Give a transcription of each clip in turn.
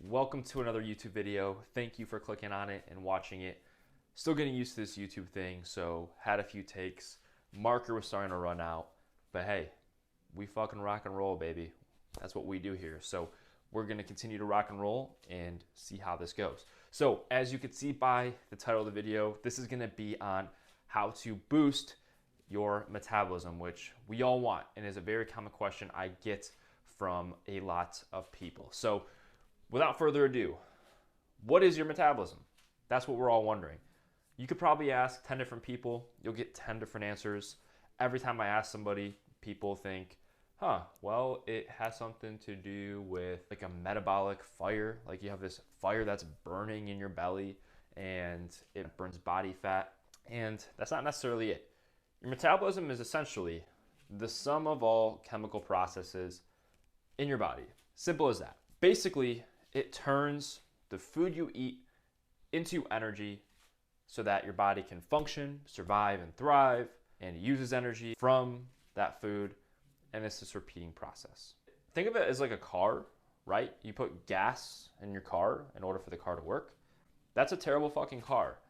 Welcome to another YouTube video. Thank you for clicking on it and watching it. Still getting used to this YouTube thing, so had a few takes. Marker was starting to run out, but hey, we fucking rock and roll, baby. That's what we do here. So we're gonna continue to rock and roll and see how this goes. So as you can see by the title of the video, this is gonna be on how to boost your metabolism, which we all want and is a very common question I get from a lot of people. So without further ado, what is your metabolism? That's what we're all wondering. You could probably ask 10 different people, you'll get 10 different answers. Every time I ask somebody, people think, well, it has something to do with like a metabolic fire. Like you have this fire that's burning in your belly and it burns body fat. And that's not necessarily it. Your metabolism is essentially the sum of all chemical processes in your body. Simple as that. Basically, it turns the food you eat into energy so that your body can function, survive, and thrive, and it uses energy from that food, and it's this repeating process. Think of it as like a car, right? You put gas in your car in order for the car to work. That's a terrible fucking car.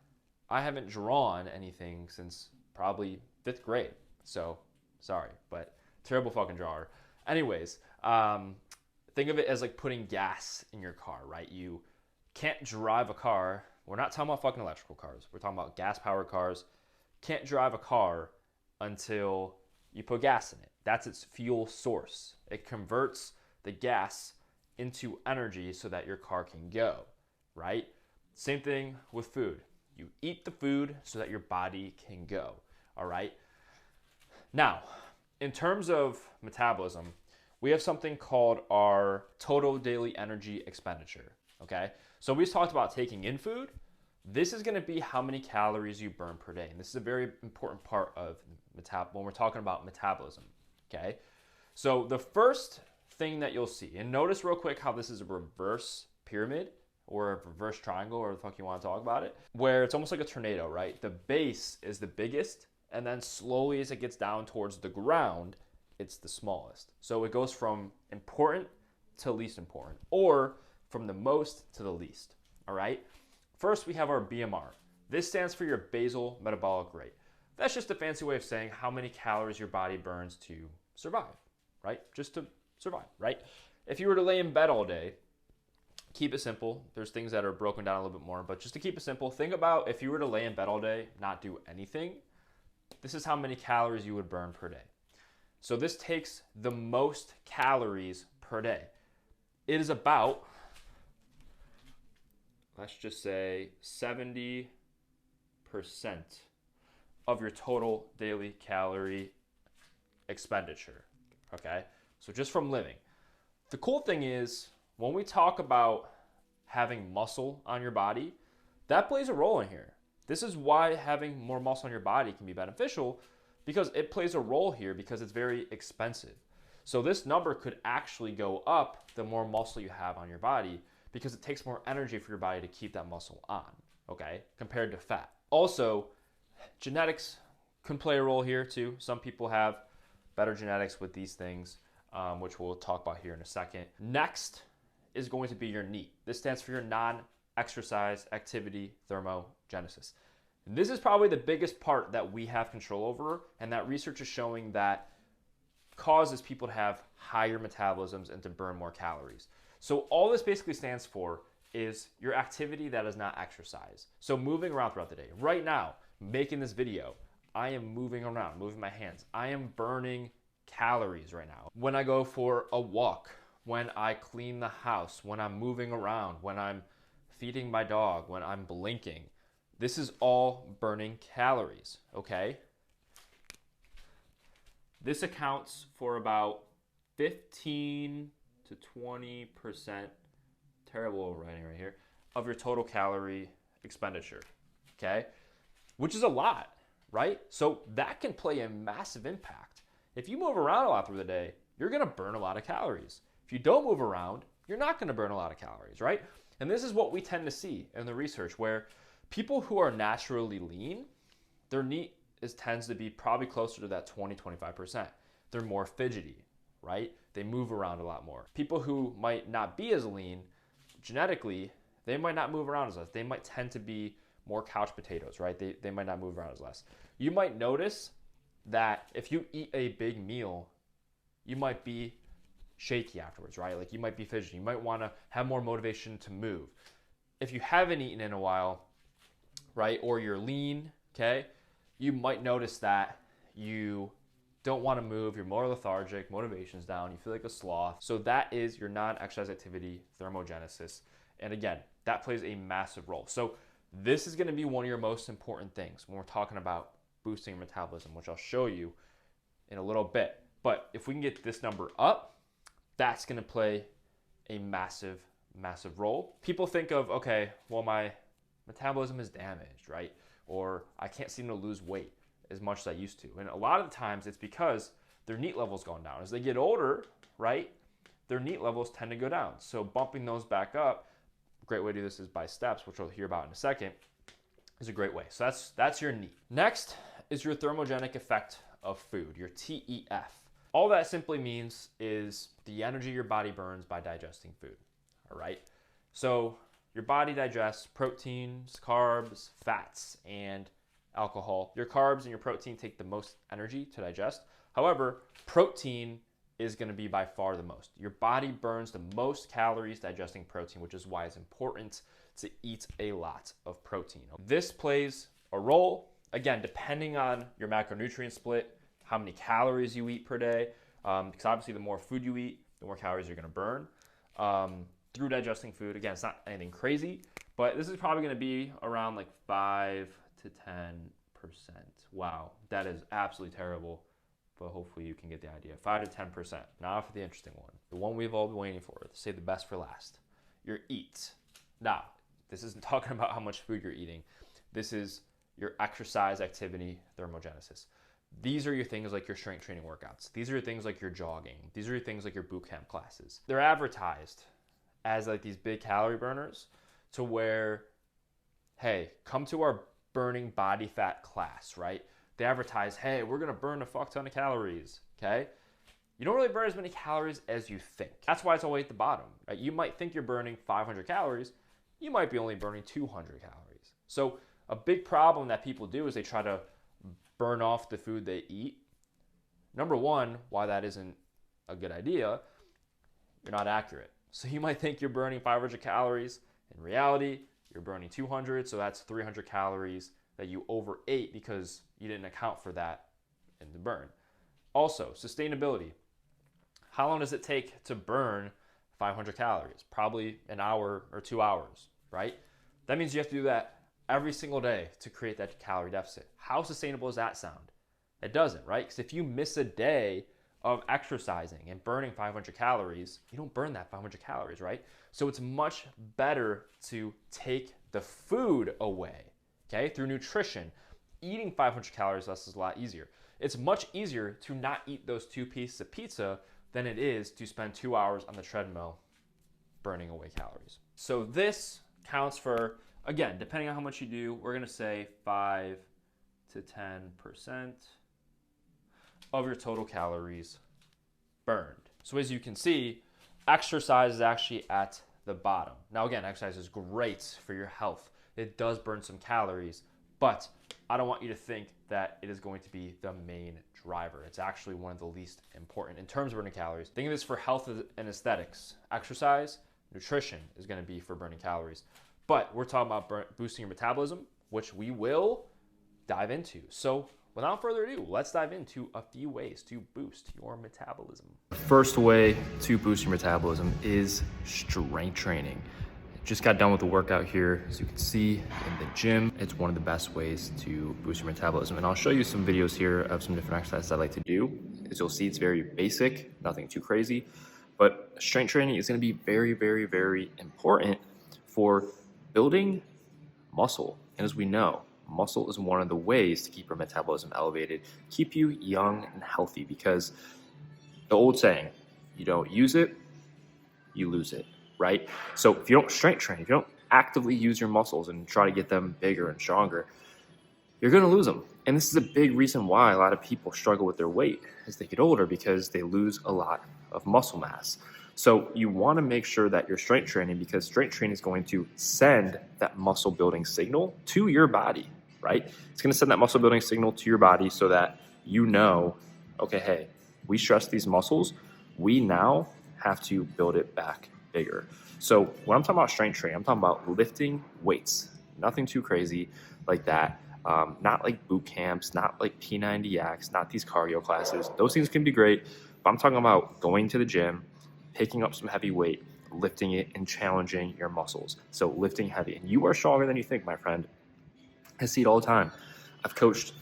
I haven't drawn anything since probably 5th grade, so sorry, but terrible fucking drawer. Anyways, think of it as like putting gas in your car, right? You can't drive a car. We're not talking about fucking electrical cars. We're talking about gas-powered cars. Can't drive a car until you put gas in it. That's its fuel source. It converts the gas into energy so that your car can go, right? Same thing with food. You eat the food so that your body can go, all right? Now, in terms of metabolism, we have something called our total daily energy expenditure, okay? So we just talked about taking in food. This is gonna be how many calories you burn per day. And this is a very important part of when we're talking about metabolism, okay? So the first thing that you'll see, and notice real quick how this is a reverse pyramid or a reverse triangle, or the fuck you wanna talk about it, where it's almost like a tornado, right? The base is the biggest, and then slowly as it gets down towards the ground, it's the smallest. So it goes from important to least important, or from the most to the least, all right? First, we have our BMR. This stands for your basal metabolic rate. That's just a fancy way of saying how many calories your body burns to survive, right? Just to survive, right? If you were to lay in bed all day, keep it simple. There's things that are broken down a little bit more, but just to keep it simple, think about if you were to lay in bed all day, not do anything, this is how many calories you would burn per day. So this takes the most calories per day. It is about, let's just say 70% of your total daily calorie expenditure, okay? So just from living. The cool thing is when we talk about having muscle on your body, that plays a role in here. This is why having more muscle on your body can be beneficial, because it plays a role here because it's very expensive. So this number could actually go up the more muscle you have on your body because it takes more energy for your body to keep that muscle on, okay, compared to fat. Also, genetics can play a role here too. Some people have better genetics with these things, which we'll talk about here in a second. Next is going to be your NEAT. This stands for your non-exercise activity thermogenesis. This is probably the biggest part that we have control over, and that research is showing that causes people to have higher metabolisms and to burn more calories. So all this basically stands for is your activity that is not exercise. So moving around throughout the day. Right now, making this video, I am moving around, moving my hands. I am burning calories right now. When I go for a walk, when I clean the house, when I'm moving around, when I'm feeding my dog, when I'm blinking, this is all burning calories, okay? This accounts for about 15 to 20%, terrible writing right here, of your total calorie expenditure, okay? Which is a lot, right? So that can play a massive impact. If you move around a lot through the day, you're gonna burn a lot of calories. If you don't move around, you're not gonna burn a lot of calories, right? And this is what we tend to see in the research, where people who are naturally lean, their NEAT tends to be probably closer to that 20-25%. They're more fidgety, right? They move around a lot more. People who might not be as lean genetically, they might not move around as much. They might tend to be more couch potatoes, right? They might not move around as less. You might notice that if you eat a big meal, you might be shaky afterwards, right? Like you might be fidgety. You might want to have more motivation to move. If you haven't eaten in a while, right, or you're lean, okay, you might notice that you don't want to move, you're more lethargic, motivation's down, you feel like a sloth. So that is your non-exercise activity thermogenesis. And again, that plays a massive role. So this is going to be one of your most important things when we're talking about boosting your metabolism, which I'll show you in a little bit. But if we can get this number up, that's going to play a massive, massive role. People think of, okay, well, my metabolism is damaged, right? Or I can't seem to lose weight as much as I used to. And a lot of the times it's because their NEAT level's going down. As they get older, right, their NEAT levels tend to go down. So bumping those back up, a great way to do this is by steps, which we'll hear about in a second, is a great way. So that's your NEAT. Next is your thermogenic effect of food, your TEF. All that simply means is the energy your body burns by digesting food, all right? So your body digests proteins, carbs, fats, and alcohol. Your carbs and your protein take the most energy to digest. However, protein is going to be by far the most. Your body burns the most calories digesting protein, which is why it's important to eat a lot of protein. This plays a role, again, depending on your macronutrient split, how many calories you eat per day, because obviously the more food you eat, the more calories you're going to burn through digesting food. Again, it's not anything crazy, but this is probably going to be around like 5 to 10%. Wow, that is absolutely terrible, but hopefully you can get the idea. 5 to 10%. Now for the interesting one, the one we've all been waiting for, say the best for last, your eat. Now, this isn't talking about how much food you're eating. This is your exercise activity thermogenesis. These are your things like your strength training workouts. These are your things like your jogging. These are your things like your boot camp classes. They're advertised as like these big calorie burners to where, hey, come to our burning body fat class, right? They advertise, hey, we're gonna burn a fuck ton of calories, okay? You don't really burn as many calories as you think. That's why it's always at the bottom, right? You might think you're burning 500 calories. You might be only burning 200 calories. So a big problem that people do is they try to burn off the food they eat. Number one, why that isn't a good idea, you're not accurate. So you might think you're burning 500 calories. In reality, you're burning 200, so that's 300 calories that you overate because you didn't account for that in the burn. Also, sustainability. How long does it take to burn 500 calories? Probably an hour or 2 hours, right? That means you have to do that every single day to create that calorie deficit. How sustainable does that sound? It doesn't, right? Because if you miss a day of exercising and burning 500 calories, you don't burn that 500 calories, right? So it's much better to take the food away, okay, through nutrition. Eating 500 calories less is a lot easier. It's much easier to not eat those 2 pieces of pizza than it is to spend 2 hours on the treadmill burning away calories. So this counts for, again, depending on how much you do, we're gonna say 5 to 10% of your total calories burned. So as you can see, exercise is actually at the bottom. Now again, exercise is great for your health. It does burn some calories, but I don't want you to think that it is going to be the main driver. It's actually one of the least important in terms of burning calories. Think of this for health and aesthetics. Exercise, nutrition is gonna be for burning calories. But we're talking about boosting your metabolism, which we will dive into. So without further ado, let's dive into a few ways to boost your metabolism. The first way to boost your metabolism is strength training. Just got done with the workout here, as you can see in the gym. It's one of the best ways to boost your metabolism. And I'll show you some videos here of some different exercises I like to do. As you'll see, it's very basic, nothing too crazy. But strength training is gonna be very, very, very important for building muscle. And as we know, muscle is one of the ways to keep your metabolism elevated, keep you young and healthy, because the old saying, you don't use it, you lose it, right? So if you don't strength train, if you don't actively use your muscles and try to get them bigger and stronger, you're gonna lose them. And this is a big reason why a lot of people struggle with their weight as they get older, because they lose a lot of muscle mass. So you want to make sure that you're strength training, because strength training is going to send that muscle building signal to your body, right? It's going to send that muscle building signal to your body so that you know, okay, hey, we stress these muscles. We now have to build it back bigger. So when I'm talking about strength training, I'm talking about lifting weights, nothing too crazy like that. Not like boot camps, not like P90X, not these cardio classes. Those things can be great, but I'm talking about going to the gym, picking up some heavy weight, lifting it, and challenging your muscles. So lifting heavy. And you are stronger than you think, my friend. I see it all the time. I've coached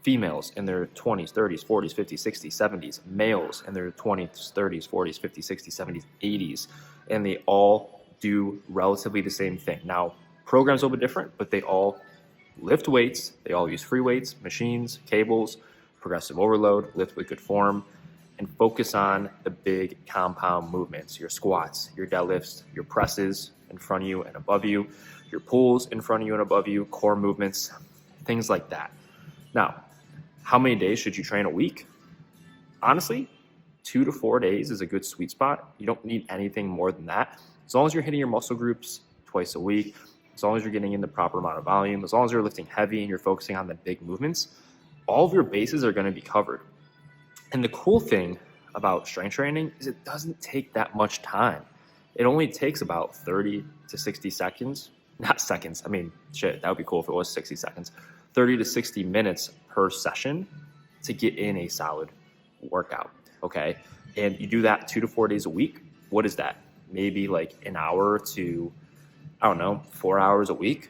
females in their 20s, 30s, 40s, 50s, 60s, 70s, males in their 20s, 30s, 40s, 50s, 60s, 70s, 80s, and they all do relatively the same thing. Now, programs will be different, but they all lift weights. They all use free weights, machines, cables, progressive overload, lift with good form, and focus on the big compound movements, your squats, your deadlifts, your presses in front of you and above you, your pulls in front of you and above you, core movements, things like that. Now, how many days should you train a week? Honestly, 2 to 4 days is a good sweet spot. You don't need anything more than that. As long as you're hitting your muscle groups twice a week, as long as you're getting in the proper amount of volume, as long as you're lifting heavy and you're focusing on the big movements, all of your bases are going to be covered. And the cool thing about strength training is it doesn't take that much time. It only takes about 30 to 60 seconds, not seconds. I mean, shit, that would be cool if it was 60 seconds, 30 to 60 minutes per session to get in a solid workout. Okay. And you do that 2 to 4 days a week. What is that? Maybe like an hour to, 4 hours a week.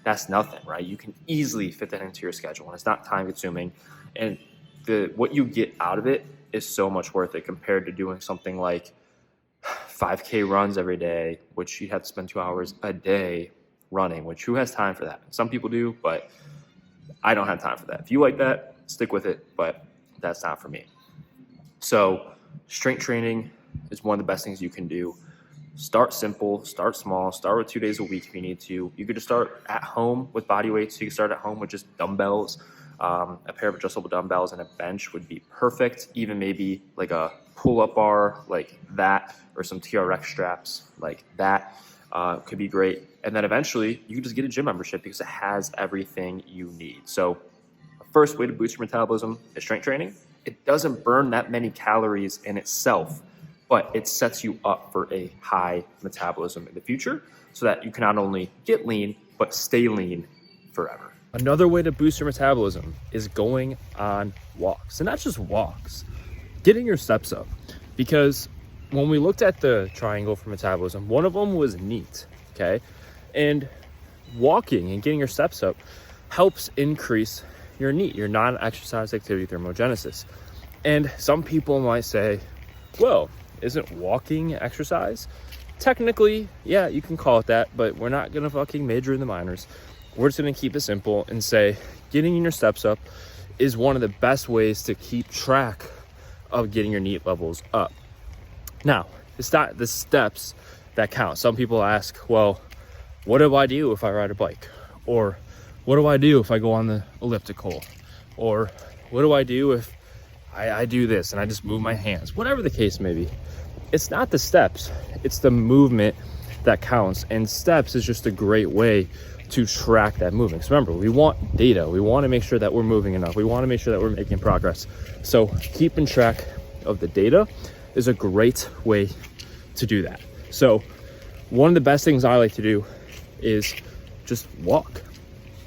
That's nothing, right? You can easily fit that into your schedule, and it's not time consuming. And what you get out of it is so much worth it compared to doing something like 5K runs every day, which you have to spend 2 hours a day running, which who has time for that? Some people do, but I don't have time for that. If you like that, stick with it, but that's not for me. So strength training is one of the best things you can do. Start simple, start small, start with 2 days a week if you need to. You could just start at home with body weights. So you can start at home with just dumbbells. A pair of adjustable dumbbells and a bench would be perfect. Even maybe like a pull-up bar like that, or some TRX straps like that could be great. And then eventually you can just get a gym membership because it has everything you need. So the first way to boost your metabolism is strength training. It doesn't burn that many calories in itself, but it sets you up for a high metabolism in the future so that you can not only get lean, but stay lean forever. Another way to boost your metabolism is going on walks, and not just walks, getting your steps up. Because when we looked at the triangle for metabolism, one of them was NEAT, okay? And walking and getting your steps up helps increase your NEAT, your non-exercise activity thermogenesis. And some people might say, well, isn't walking exercise? Technically, yeah, you can call it that, but we're not gonna fucking major in the minors. We're just gonna keep it simple and say getting your steps up is one of the best ways to keep track of getting your NEAT levels up. Now, it's not the steps that count. Some people ask, well, what do I do if I ride a bike? Or what do I do if I go on the elliptical? Or what do I do if I do this and I just move my hands? Whatever the case may be. It's not the steps, it's the movement that counts. And steps is just a great way to track that movement. Because remember, we want data. We want to make sure that we're moving enough. We want to make sure that we're making progress. So keeping track of the data is a great way to do that. So one of the best things I like to do is just walk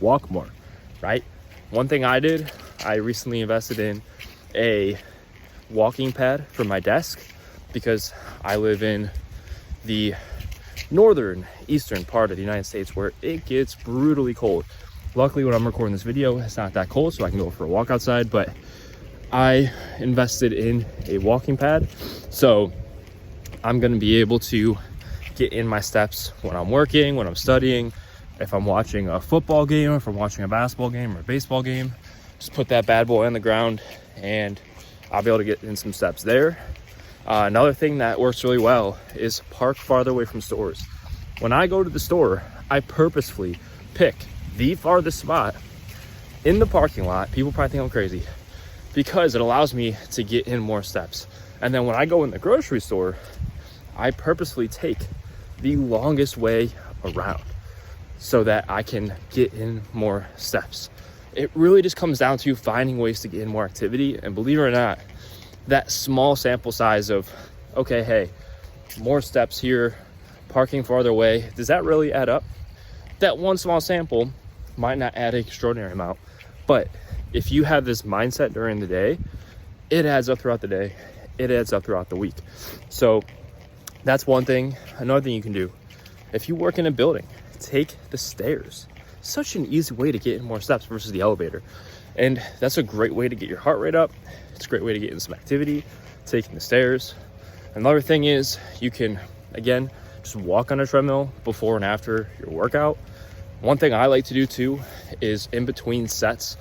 more, right? One thing I did, I recently invested in a walking pad for my desk because I live in the northern eastern part of the United States where it gets brutally cold. Luckily, when I'm recording this video, it's not that cold, so I can go for a walk outside, but I invested in a walking pad, so I'm going to be able to get in my steps when I'm working, when I'm studying, if I'm watching a football game, if I'm watching a basketball game or a baseball game. Just put that bad boy on the ground and I'll be able to get in some steps there. Another thing that works really well is park farther away from stores. When I go to the store, I purposefully pick the farthest spot in the parking lot. People probably think I'm crazy because it allows me to get in more steps. And then when I go in the grocery store, I purposefully take the longest way around so that I can get in more steps. It really just comes down to finding ways to get in more activity. And believe it or not, that small sample size of, okay, hey, more steps here, parking farther away, does that really add up? That one small sample might not add an extraordinary amount, but if you have this mindset during the day, it adds up throughout the day. It adds up throughout the week. So that's one thing. Another thing you can do, if you work in a building, take the stairs. Such an easy way to get in more steps versus the elevator. And that's a great way to get your heart rate up. It's a great way to get in some activity, taking the stairs. Another thing is you can, again, just walk on a treadmill before and after your workout. One thing I like to do too is in between sets,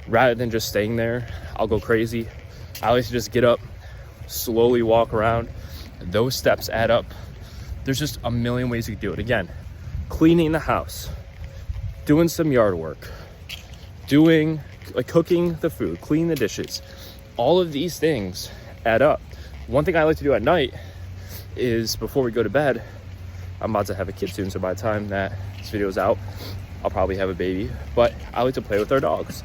rather than just staying there, I'll go crazy. I like to just get up, slowly walk around. Those steps add up. There's just a million ways you can do it. Again, cleaning the house, doing some yard work, cooking the food, cleaning the dishes. All of these things add up. One thing I like to do at night is before we go to bed, I'm about to have a kid soon, so by the time that this video is out, I'll probably have a baby, but I like to play with our dogs.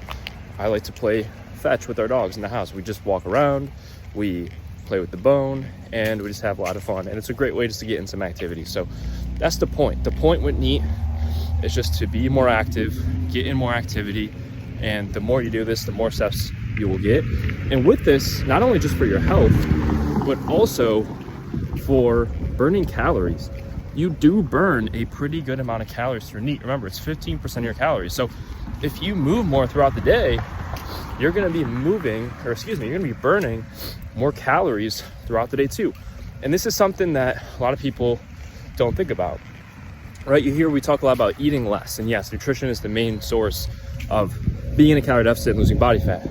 I like to play fetch with our dogs in the house. We just walk around, we play with the bone, and we just have a lot of fun. And it's a great way just to get in some activity. So that's the point. The point with NEAT is just to be more active, get in more activity, and the more you do this, the more steps you will get. And with this, not only just for your health, but also for burning calories. You do burn a pretty good amount of calories through NEAT. Remember, it's 15% of your calories. So if you move more throughout the day, you're gonna be burning more calories throughout the day too. And this is something that a lot of people don't think about, right? We talk a lot about eating less. And yes, nutrition is the main source of being in a calorie deficit and losing body fat.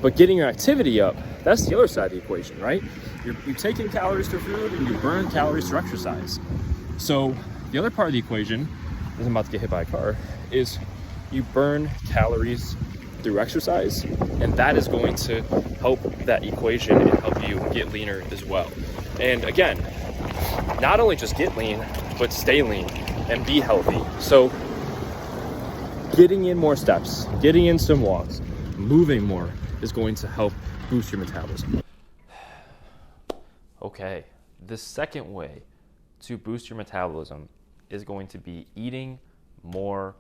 But getting your activity up, that's the other side of the equation, right? You're taking calories through food and you burn calories through exercise. So the other part of the equation, as I'm about to get hit by a car, is you burn calories through exercise, and that is going to help that equation and help you get leaner as well. And again, not only just get lean, but stay lean and be healthy. So getting in more steps, getting in some walks, moving more is going to help boost your metabolism. Okay, the second way to boost your metabolism is going to be eating more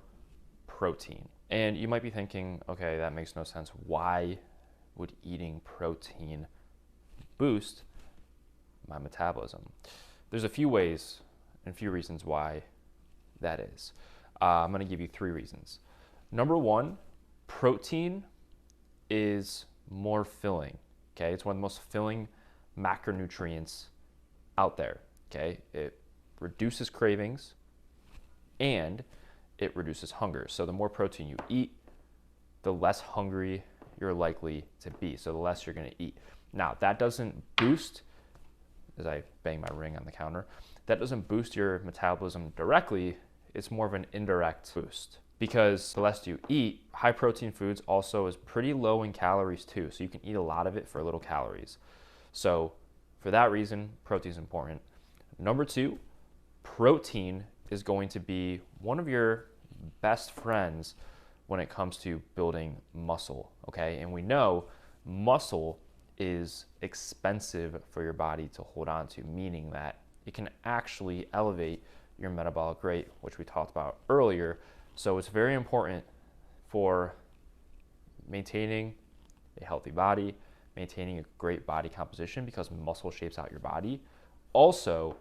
protein. And you might be thinking, okay, that makes no sense. Why would eating protein boost my metabolism? There's a few ways and a few reasons why that is. I'm going to give you 3 reasons. Number 1, protein is more filling. Okay, it's one of the most filling macronutrients out there. Okay, it reduces cravings and it reduces hunger. So the more protein you eat, the less hungry you're likely to be. So the less you're going to eat. Now, that doesn't boost, as I bang my ring on the counter, that doesn't boost your metabolism directly. It's more of an indirect boost, because the less you eat, high protein foods also is pretty low in calories too. So you can eat a lot of it for little calories. So for that reason, protein is important. Number 2, protein is going to be one of your best friends when it comes to building muscle, okay? And we know muscle is expensive for your body to hold on to, meaning that it can actually elevate your metabolic rate, which we talked about earlier. So it's very important for maintaining a healthy body, maintaining a great body composition, because muscle shapes out your body. Also,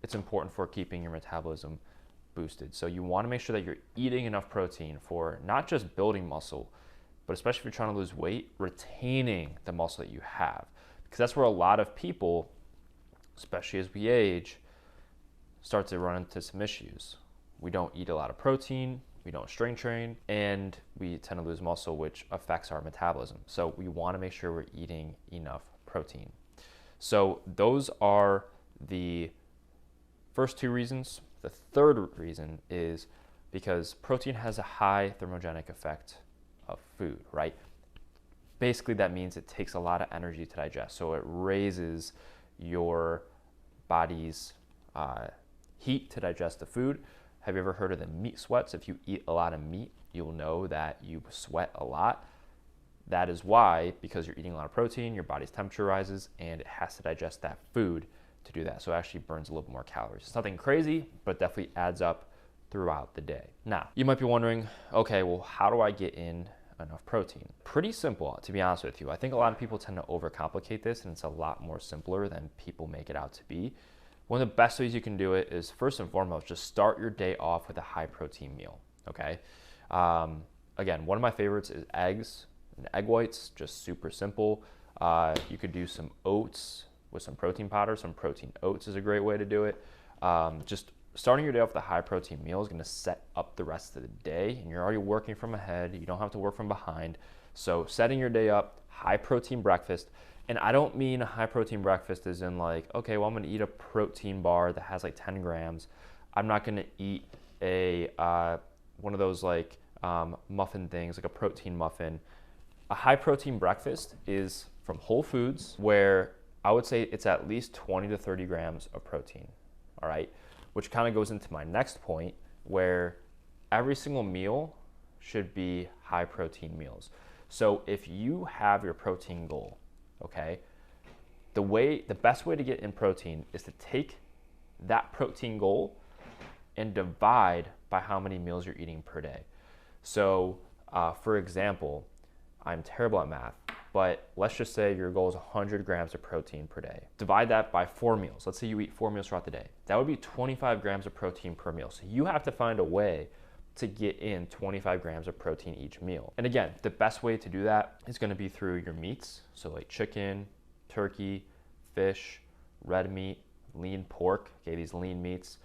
it's important for keeping your metabolism boosted. So you want to make sure that you're eating enough protein for not just building muscle, but especially if you're trying to lose weight, retaining the muscle that you have. Because that's where a lot of people, especially as we age, start to run into some issues. We don't eat a lot of protein, we don't strength train, and we tend to lose muscle, which affects our metabolism. So we want to make sure we're eating enough protein. So those are the first 2 reasons. The third reason is because protein has a high thermogenic effect of food, right? Basically, that means it takes a lot of energy to digest. So it raises your body's heat to digest the food. Have you ever heard of the meat sweats? If you eat a lot of meat, you'll know that you sweat a lot. That is why, because you're eating a lot of protein, your body's temperature rises and it has to digest that food to do that. So it actually burns a little bit more calories. It's nothing crazy, but definitely adds up throughout the day. Now, you might be wondering, okay, well, how do I get in enough protein? Pretty simple, to be honest with you. I think a lot of people tend to overcomplicate this, and it's a lot more simpler than people make it out to be. One of the best ways you can do it is, first and foremost, just start your day off with a high protein meal, okay? Again, one of my favorites is eggs and egg whites, just super simple. You could do some oats with some protein powder. Some protein oats is a great way to do it. Just starting your day off with a high protein meal is gonna set up the rest of the day, and you're already working from ahead. You don't have to work from behind. So setting your day up, high protein breakfast. And I don't mean a high protein breakfast as in like, okay, well, I'm gonna eat a protein bar that has like 10 grams. I'm not gonna eat a one of those like muffin things, like a protein muffin. A high protein breakfast is from Whole Foods, where I would say it's at least 20 to 30 grams of protein, all right? Which kind of goes into my next point, where every single meal should be high protein meals. So if you have your protein goal, okay, the best way to get in protein is to take that protein goal and divide by how many meals you're eating per day. So for example, I'm terrible at math, but let's just say your goal is 100 grams of protein per day. Divide that by 4 meals. Let's say you eat 4 meals throughout the day. That would be 25 grams of protein per meal. So you have to find a way to get in 25 grams of protein each meal. And again, the best way to do that is gonna be through your meats. So like chicken, turkey, fish, red meat, lean pork, okay, these lean meats.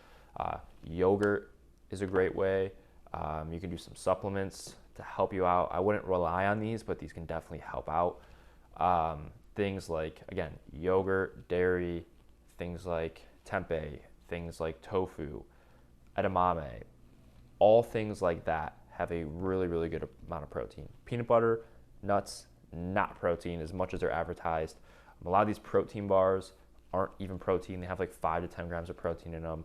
Yogurt is a great way. You can do some supplements to help you out. I wouldn't rely on these, but these can definitely help out. Things like, again, yogurt, dairy, things like tempeh, things like tofu, edamame, all things like that have a really, really good amount of protein. Peanut butter, nuts, not protein as much as they're advertised. A lot of these protein bars aren't even protein. They have like 5 to 10 grams of protein in them.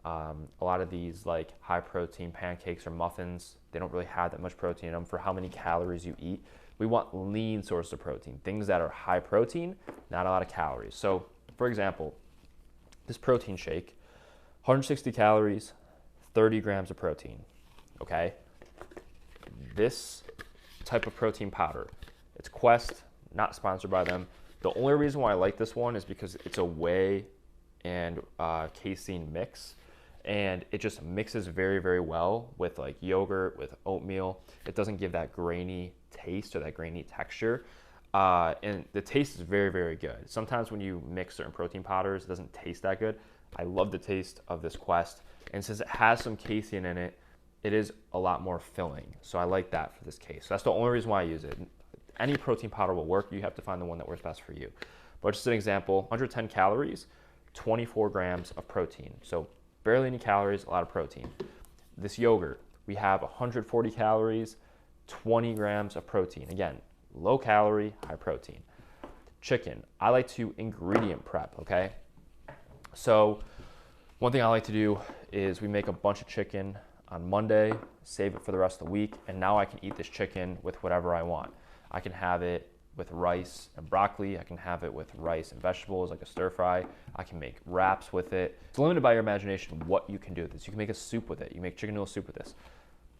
A lot of these like high protein pancakes or muffins, they don't really have that much protein in them for how many calories you eat. We want lean sources of protein, things that are high protein, not a lot of calories. So for example, this protein shake, 160 calories, 30 grams of protein, okay? This type of protein powder, it's Quest, not sponsored by them. The only reason why I like this one is because it's a whey and casein mix, and it just mixes very, very well with like yogurt, with oatmeal. It doesn't give that grainy taste or that grainy texture. And the taste is very, very good. Sometimes when you mix certain protein powders, it doesn't taste that good. I love the taste of this Quest. And since it has some casein in it, it is a lot more filling. So I like that for this case. So that's the only reason why I use it. Any protein powder will work. You have to find the one that works best for you. But just an example, 110 calories, 24 grams of protein. So barely any calories, a lot of protein. This yogurt, we have 140 calories, 20 grams of protein. Again, low calorie, high protein. Chicken, I like to ingredient prep, okay? So one thing I like to do is we make a bunch of chicken on Monday, save it for the rest of the week, and now I can eat this chicken with whatever I want. I can have it with rice and broccoli. I can have it with rice and vegetables, like a stir fry. I can make wraps with it. It's limited by your imagination what you can do with this. You can make a soup with it. You make chicken noodle soup with this.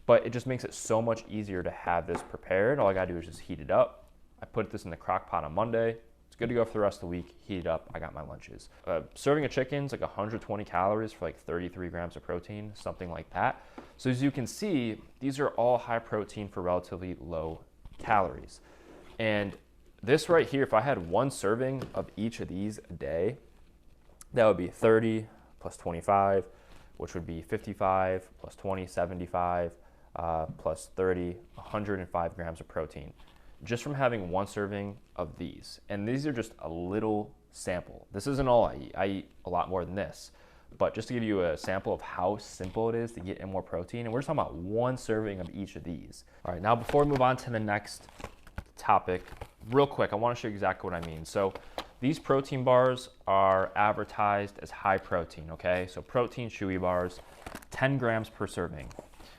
But it just makes it so much easier to have this prepared. All I gotta do is just heat it up. I put this in the crock pot on Monday. It's good to go for the rest of the week. Heat it up, I got my lunches. Serving of chicken's like 120 calories for like 33 grams of protein, something like that. So as you can see, these are all high protein for relatively low calories. And this right here, if I had one serving of each of these a day, that would be 30 plus 25, which would be 55 plus 20, 75, plus 30, 105 grams of protein, just from having one serving of these. And these are just a little sample. This isn't all I eat. I eat a lot more than this. But just to give you a sample of how simple it is to get in more protein, and we're just talking about one serving of each of these. All right, now before we move on to the next topic, real quick, I want to show you exactly what I mean. So these protein bars are advertised as high protein, okay? So protein chewy bars, 10 grams per serving.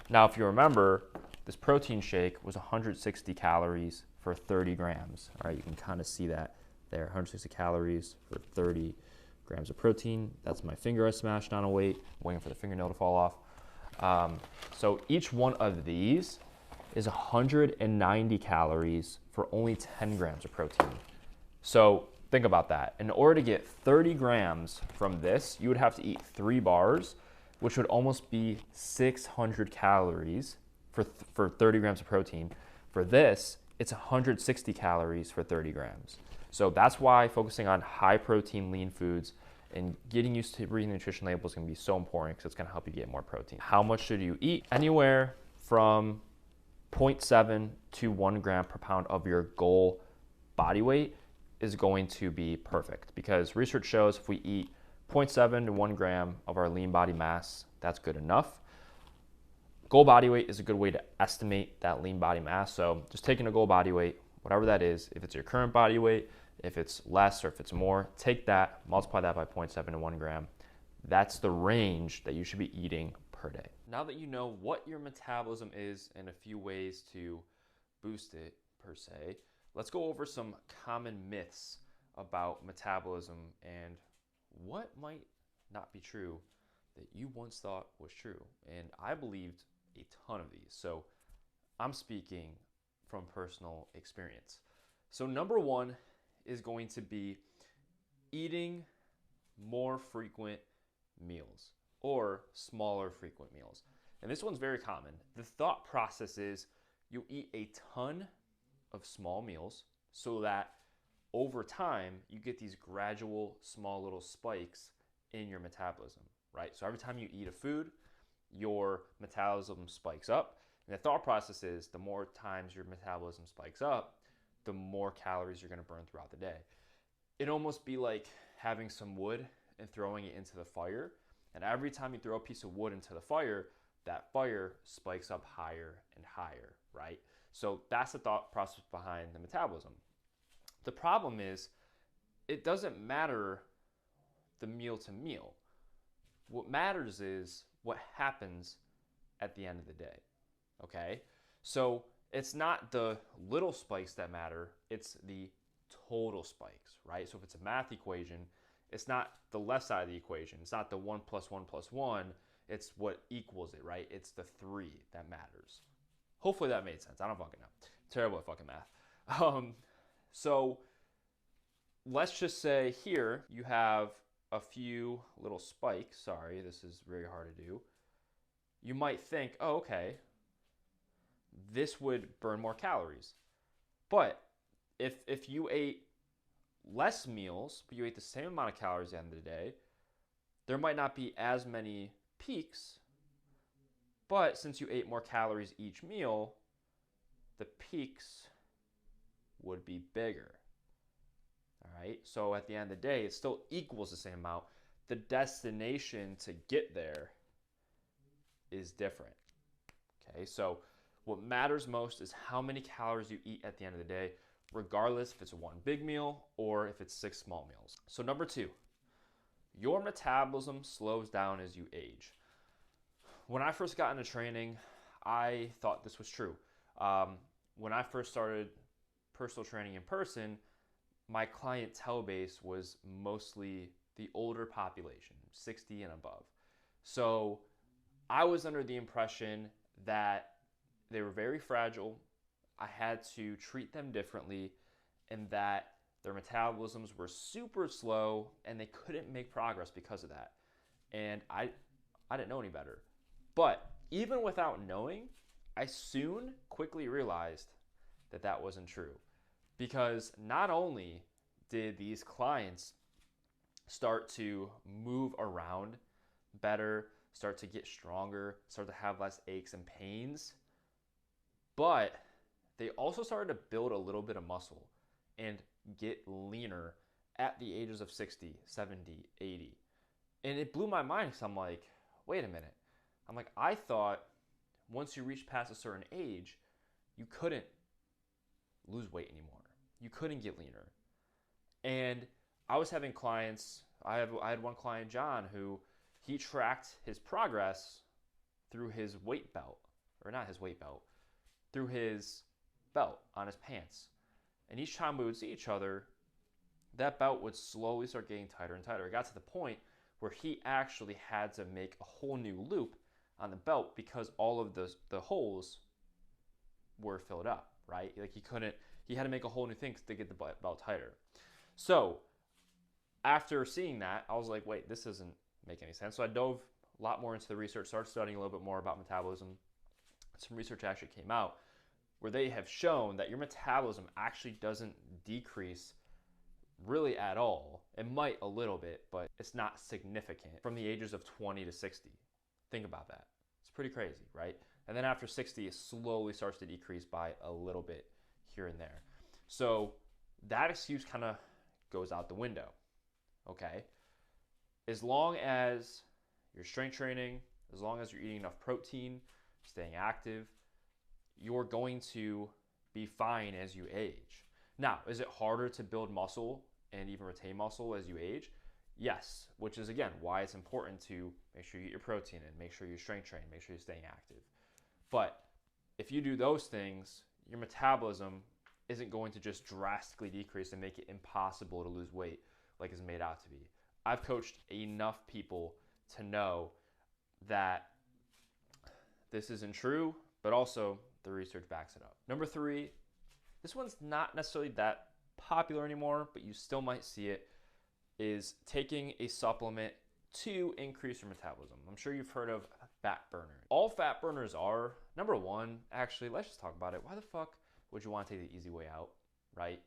Now, if you remember, this protein shake was 160 calories for 30 grams. All right, you can kind of see that there, 160 calories for 30 grams of protein. That's my finger I smashed on a weight, waiting for the fingernail to fall off. So each one of these is 190 calories for only 10 grams of protein. So think about that. In order to get 30 grams from this, you would have to eat 3 bars, which would almost be 600 calories for 30 grams of protein. For this, it's 160 calories for 30 grams. So that's why focusing on high protein lean foods and getting used to reading the nutrition label is going to be so important, because it's going to help you get more protein. How much should you eat? Anywhere from 0.7 to 1 gram per pound of your goal body weight is going to be perfect, because research shows if we eat 0.7 to 1 gram of our lean body mass, that's good enough. Goal body weight is a good way to estimate that lean body mass. So just taking a goal body weight, whatever that is, if it's your current body weight, if it's less or if it's more, take that, multiply that by 0.7 to 1 gram. That's the range that you should be eating per day. Now that you know what your metabolism is and a few ways to boost it per se, let's go over some common myths about metabolism and what might not be true that you once thought was true. And I believed a ton of these. So I'm speaking from personal experience. So number one is going to be eating more frequent meals or smaller frequent meals. And this one's very common. The thought process is you eat a ton of small meals so that over time you get these gradual small little spikes in your metabolism, right? So every time you eat a food, your metabolism spikes up. And the thought process is the more times your metabolism spikes up, the more calories you're going to burn throughout the day. It'd almost be like having some wood and throwing it into the fire. And every time you throw a piece of wood into the fire, that fire spikes up higher and higher, right? So that's the thought process behind the metabolism. The problem is it doesn't matter the meal to meal. What matters is what happens at the end of the day, okay? So it's not the little spikes that matter, it's the total spikes, right? So if it's a math equation, it's not the left side of the equation. It's not the 1 plus 1 plus 1. It's what equals it, right? It's the 3 that matters. Hopefully that made sense. I don't fucking know. Terrible at fucking math. So let's just say here you have a few little spikes. Sorry, this is very hard to do. You might think, oh, okay, this would burn more calories. But if you ate less meals, but you ate the same amount of calories at the end of the day, there might not be as many peaks, but since you ate more calories each meal, the peaks would be bigger. All right, so at the end of the day, it still equals the same amount. The destination to get there is different. Okay, so what matters most is how many calories you eat at the end of the day, regardless if it's one big meal or if it's 6 small meals. So number 2, your metabolism slows down as you age. When I first got into training, I thought this was true. When I first started personal training in person, my clientele base was mostly the older population, 60 and above. So I was under the impression that they were very fragile. I had to treat them differently, and that their metabolisms were super slow and they couldn't make progress because of that. And I didn't know any better. But even without knowing, I soon quickly realized that that wasn't true. Because not only did these clients start to move around better, start to get stronger, start to have less aches and pains, but they also started to build a little bit of muscle and get leaner at the ages of 60, 70, 80. And it blew my mind because I'm like, wait a minute. I'm like, I thought once you reach past a certain age, you couldn't lose weight anymore. You couldn't get leaner. And I was having clients, I had one client, John, who he tracked his progress through his weight belt, or not his weight belt, through his belt on his pants. And each time we would see each other, that belt would slowly start getting tighter and tighter. It got to the point where he actually had to make a whole new loop on the belt because all of the holes were filled up, right? Like he had to make a whole new thing to get the belt tighter. So after seeing that, I was like, wait, this doesn't make any sense. So I dove a lot more into the research, started studying a little bit more about metabolism. Some research actually came out where they have shown that your metabolism actually doesn't decrease really at all. It might a little bit, but it's not significant from the ages of 20 to 60. Think about that. It's pretty crazy, right? And then after 60, it slowly starts to decrease by a little bit here and there. So that excuse kind of goes out the window, okay? As long as you're strength training, as long as you're eating enough protein, staying active, you're going to be fine as you age. Now, is it harder to build muscle and even retain muscle as you age? Yes, which is again why it's important to make sure you get your protein in, make sure you strength train, make sure you're staying active. But if you do those things, your metabolism isn't going to just drastically decrease and make it impossible to lose weight like it's made out to be. I've coached enough people to know that this isn't true, but also the research backs it up. Number 3, this one's not necessarily that popular anymore, but you still might see it, is taking a supplement to increase your metabolism. I'm sure you've heard of fat burners. All fat burners are, number 1, actually, let's just talk about it. Why the fuck would you want to take the easy way out, right?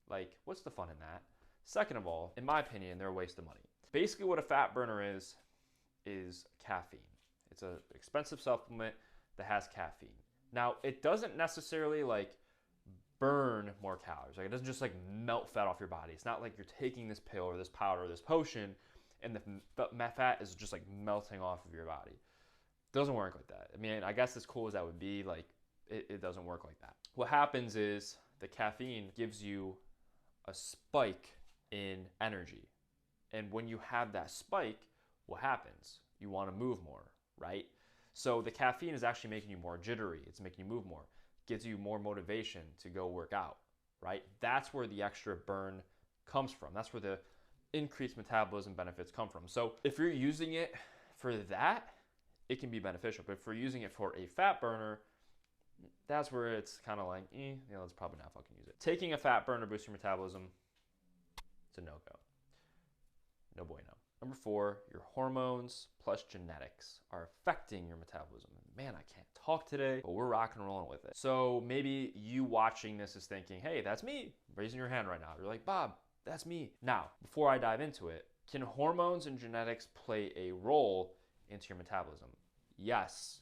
Like, what's the fun in that? Second of all, in my opinion, they're a waste of money. Basically what a fat burner is caffeine. It's an expensive supplement that has caffeine. Now, it doesn't necessarily like burn more calories. Like it doesn't just like melt fat off your body. It's not like you're taking this pill or this powder or this potion and the fat is just like melting off of your body. It doesn't work like that. I mean, I guess as cool as that would be, like it doesn't work like that. What happens is the caffeine gives you a spike in energy. And when you have that spike, what happens? You want to move more, right? So the caffeine is actually making you more jittery. It's making you move more. Gives you more motivation to go work out, right? That's where the extra burn comes from. That's where the increased metabolism benefits come from. So if you're using it for that, it can be beneficial. But if you're using it for a fat burner, that's where it's kind of like, let's probably not fucking use it. Taking a fat burner boosts your metabolism, it's a no-go. No bueno. Number 4, your hormones plus genetics are affecting your metabolism. Man, I can't talk today, but we're rock and rolling with it. So maybe you watching this is thinking, hey, that's me. Raising your hand right now. You're like, Bob, that's me. Now, before I dive into it, can hormones and genetics play a role into your metabolism? Yes,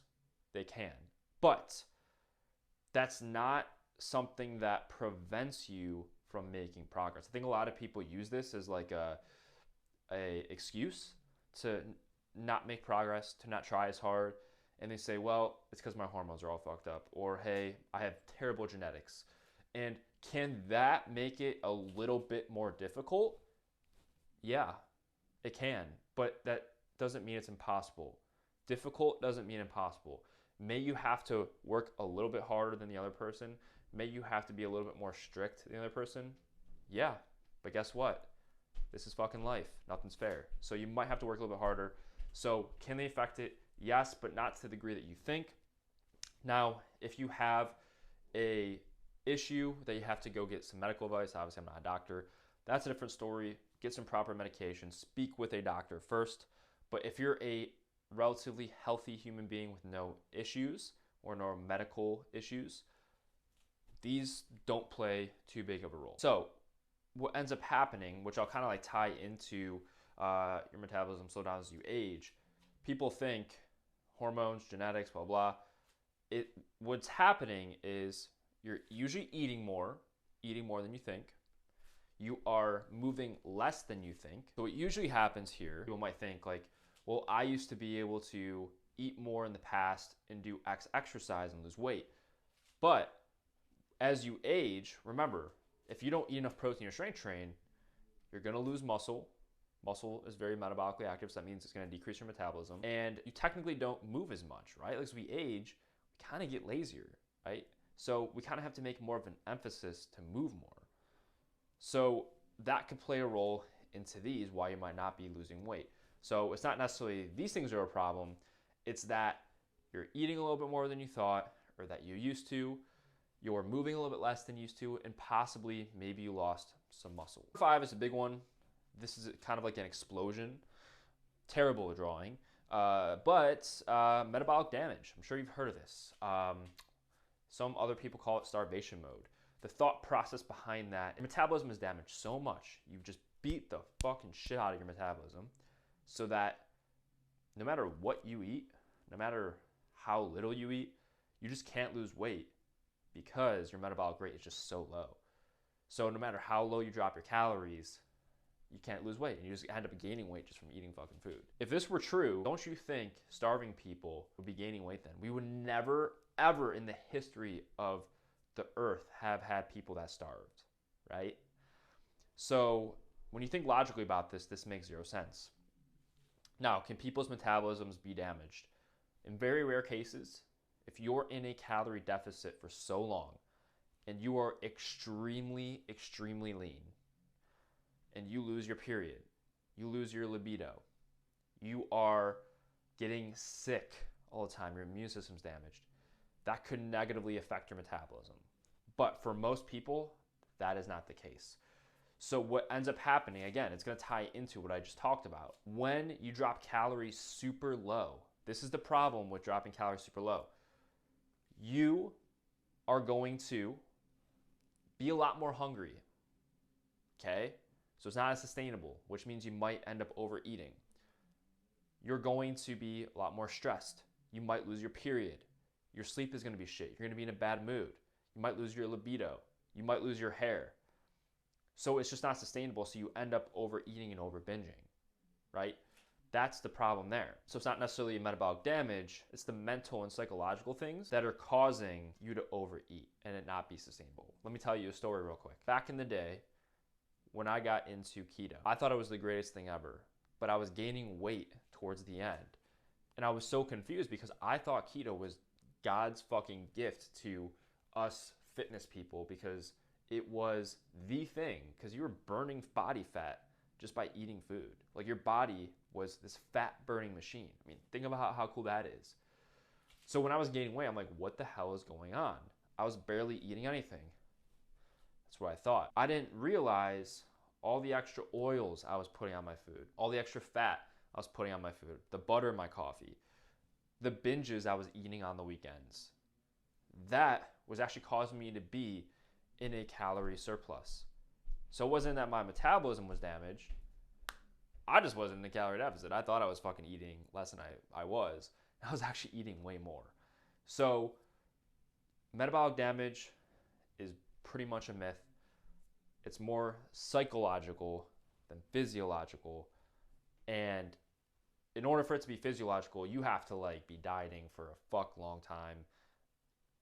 they can. But that's not something that prevents you from making progress. I think a lot of people use this as like a excuse to not make progress, to not try as hard. And they say, well, it's because my hormones are all fucked up. Or, hey, I have terrible genetics. And can that make it a little bit more difficult? Yeah, it can. But that doesn't mean it's impossible. Difficult doesn't mean impossible. May you have to work a little bit harder than the other person. May you have to be a little bit more strict than the other person. Yeah, but guess what? This is fucking life. Nothing's fair. So you might have to work a little bit harder. So can they affect it? Yes, but not to the degree that you think. Now, if you have a issue that you have to go get some medical advice, obviously I'm not a doctor, that's a different story. Get some proper medication. Speak with a doctor first. But if you're a relatively healthy human being with no issues or no medical issues, these don't play too big of a role. So what ends up happening, which I'll kind of like tie into your metabolism slow down as you age, people think hormones, genetics, blah, blah. What's happening is you're usually eating more than you think. You are moving less than you think. So what usually happens here, people might think like, well, I used to be able to eat more in the past and do X exercise and lose weight. But as you age, remember, if you don't eat enough protein or strength train, You're going to lose muscle. Muscle is very metabolically active, so that means it's going to decrease your metabolism. And you technically don't move as much, right? Like as we age, we kind of get lazier, right? So we kind of have to make more of an emphasis to move more. So that could play a role into these, why you might not be losing weight. So it's not necessarily these things are a problem. It's that you're eating a little bit more than you thought, or that you used to. You're moving a little bit less than you used to, and possibly maybe you lost some muscle. 5 is a big one. This is kind of like an explosion. Terrible drawing. But metabolic damage. I'm sure you've heard of this. Some other people call it starvation mode. The thought process behind that, your metabolism is damaged so much, you've just beat the fucking shit out of your metabolism so that no matter what you eat, no matter how little you eat, you just can't lose weight because your metabolic rate is just so low. So no matter how low you drop your calories, you can't lose weight and you just end up gaining weight just from eating fucking food. If this were true, don't you think starving people would be gaining weight then? We would never, ever in the history of the earth have had people that starved, right? So when you think logically about this, this makes zero sense. Now, can people's metabolisms be damaged? In very rare cases, if you're in a calorie deficit for so long and you are extremely, extremely lean and you lose your period, you lose your libido, you are getting sick all the time, your immune system's damaged, that could negatively affect your metabolism. But for most people, that is not the case. So what ends up happening, again, it's going to tie into what I just talked about. When you drop calories super low, this is the problem with dropping calories super low. You are going to be a lot more hungry, okay? So it's not as sustainable, which means you might end up overeating. You're going to be a lot more stressed. You might lose your period. Your sleep is going to be shit. You're going to be in a bad mood. You might lose your libido. You might lose your hair. So it's just not sustainable, so you end up overeating and over-binging, right? That's the problem there. So it's not necessarily metabolic damage, it's the mental and psychological things that are causing you to overeat and it not be sustainable. Let me tell you a story real quick. Back in the day, when I got into keto, I thought it was the greatest thing ever, but I was gaining weight towards the end. And I was so confused because I thought keto was God's fucking gift to us fitness people because it was the thing, because you were burning body fat just by eating food. Like your body was this fat burning machine. I mean, think about how cool that is. So when I was gaining weight, I'm like, what the hell is going on? I was barely eating anything. That's what I thought. I didn't realize all the extra oils I was putting on my food, all the extra fat I was putting on my food, the butter in my coffee, the binges I was eating on the weekends. That was actually causing me to be in a calorie surplus. So it wasn't that my metabolism was damaged. I just wasn't in a calorie deficit. I thought I was fucking eating less than I was. I was actually eating way more. So metabolic damage is pretty much a myth. It's more psychological than physiological. And in order for it to be physiological, you have to like be dieting for a fuck long time,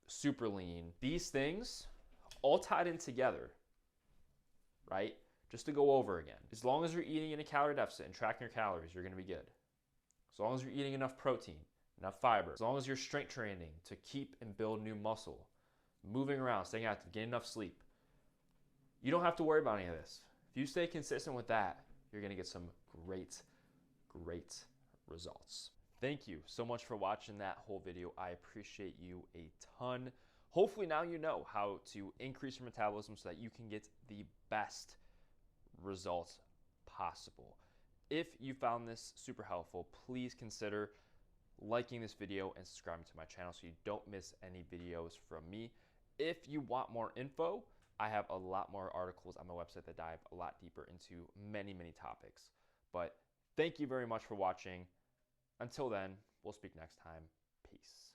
super lean. These things all tied in together, right? Just to go over again. As long as you're eating in a calorie deficit and tracking your calories, you're going to be good. As long as you're eating enough protein, enough fiber, as long as you're strength training to keep and build new muscle, moving around, staying active, getting enough sleep, you don't have to worry about any of this. If you stay consistent with that, you're going to get some great, great results. Thank you so much for watching that whole video. I appreciate you a ton. Hopefully now you know how to increase your metabolism so that you can get the best results possible. If you found this super helpful, please consider liking this video and subscribing to my channel so you don't miss any videos from me. If you want more info, I have a lot more articles on my website that dive a lot deeper into many, many topics. But thank you very much for watching. Until then, we'll speak next time. Peace.